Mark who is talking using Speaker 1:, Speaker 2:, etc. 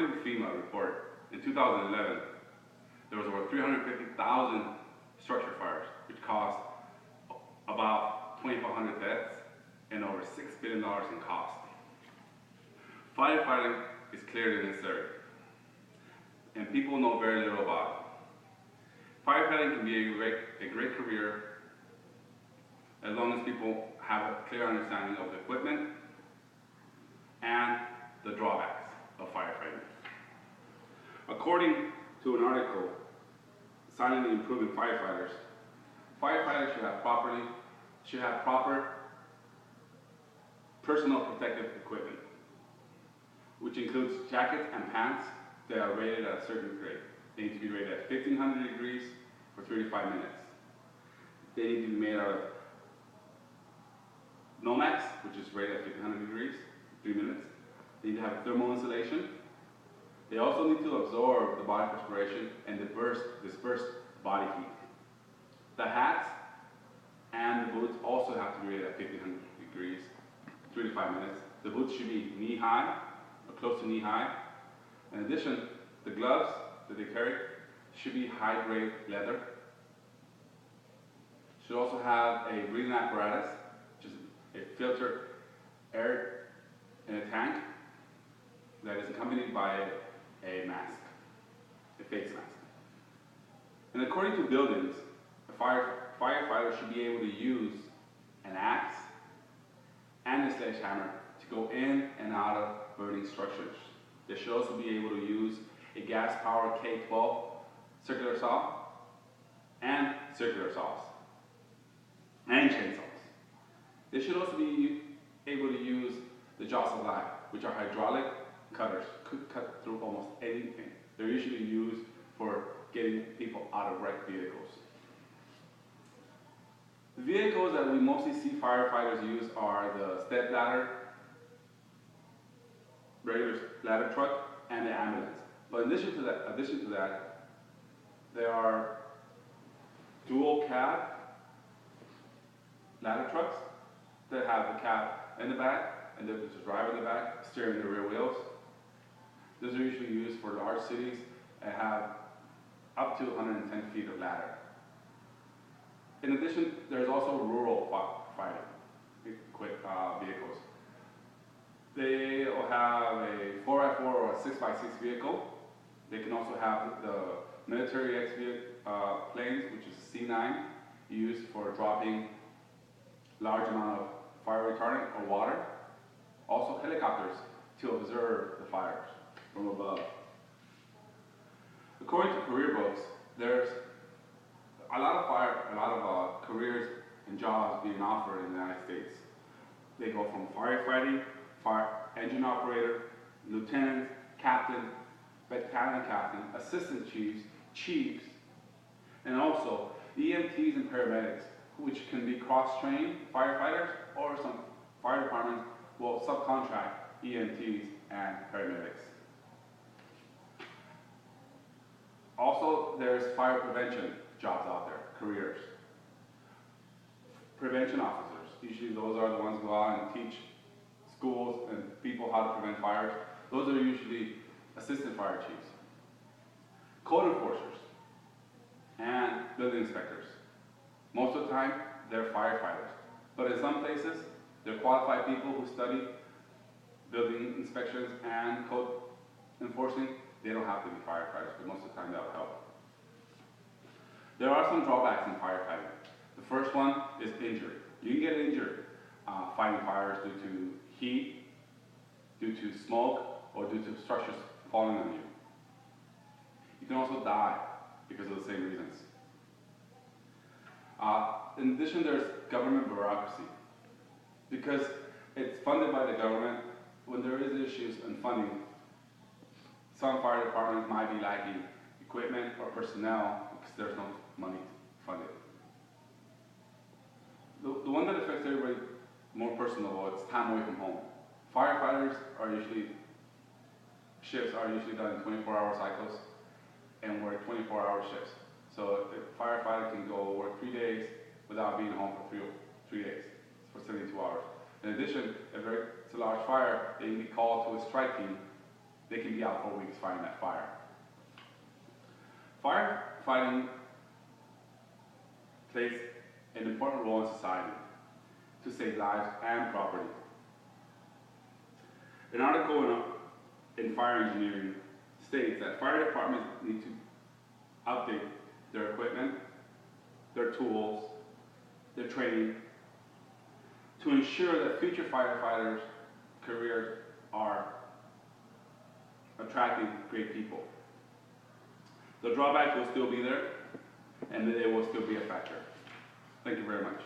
Speaker 1: According to FEMA report, in 2011, there was over 350,000 structure fires, which caused about 2,400 deaths and over $6 billion in cost. Firefighting is clearly necessary, and people know very little about it. Firefighting can be a great career as long as people have a clear understanding of the equipment and the drawbacks of firefighting. According to an article, Silently Improving Firefighters, firefighters should have proper personal protective equipment, which includes jackets and pants that are rated at a certain grade. They need to be rated at 1500 degrees for 35 minutes. They need to be made out of Nomex, which is rated at 1500 degrees, 3 minutes. They need to have thermal insulation. They also need to absorb the body perspiration and disperse body heat. The hats and the boots also have to be rated at 1500 degrees, 3 to 5 minutes. The boots should be knee high or close to knee high. In addition, the gloves that they carry should be high grade leather. Should also have a breathing apparatus, which is a filtered air in a tank that is accompanied by a mask, a face mask. And according to buildings, a firefighter should be able to use an axe and a sledgehammer to go in and out of burning structures. They should also be able to use a gas-powered K-12 circular saw and circular saws and chainsaws. They should also be able to use the jaws of life, which are hydraulic cutters, could cut through almost anything. They're usually used for getting people out of wrecked vehicles. The vehicles that we mostly see firefighters use are the step ladder, regular ladder truck, and the ambulance. But in addition to that, there are dual cab ladder trucks that have the cab in the back and the driver in the back steering the rear wheels. Those are usually used for large cities and have up to 110 feet of ladder. In addition, there's also rural fighting vehicles. They will have a 4x4 or a 6x6 vehicle. They can also have the military planes, which is a C9, used for dropping large amount of fire retardant or water. Also helicopters to observe the fires from above. According to career books, there's a lot of careers and jobs being offered in the United States. They go from firefighting, fire engine operator, lieutenant, captain, battalion captain, assistant chiefs, and also EMTs and paramedics, which can be cross-trained firefighters, or some fire departments will subcontract EMTs and paramedics. Also, there's fire prevention jobs out there, careers. Prevention officers, usually those are the ones who go out and teach schools and people how to prevent fires. Those are usually assistant fire chiefs. Code enforcers and building inspectors. Most of the time, they're firefighters. But in some places, they're qualified people who study building inspections and code enforcing. They don't have to be firefighters, but most of the time that'll help. There are some drawbacks in firefighting. The first one is injury. You can get injured fighting fires due to heat, due to smoke, or due to structures falling on you. You can also die because of the same reasons. In addition, there's government bureaucracy. Because it's funded by the government, when there is issues in funding, some fire departments might be lacking equipment or personnel because there's no money to fund it. The one that affects everybody more personal is time away from home. Firefighters shifts are usually done in 24-hour cycles and work 24-hour shifts. So a firefighter can go work 3 days without being home for three days, for 72 hours. In addition, if it's a large fire, they can be called to a strike team they can be out for weeks fighting that fire. Firefighting plays an important role in society to save lives and property. An article in Fire Engineering states that fire departments need to update their equipment, their tools, their training, to ensure that future firefighters' careers are attracting great people. The drawbacks will still be there, and they will still be a factor. Thank you very much.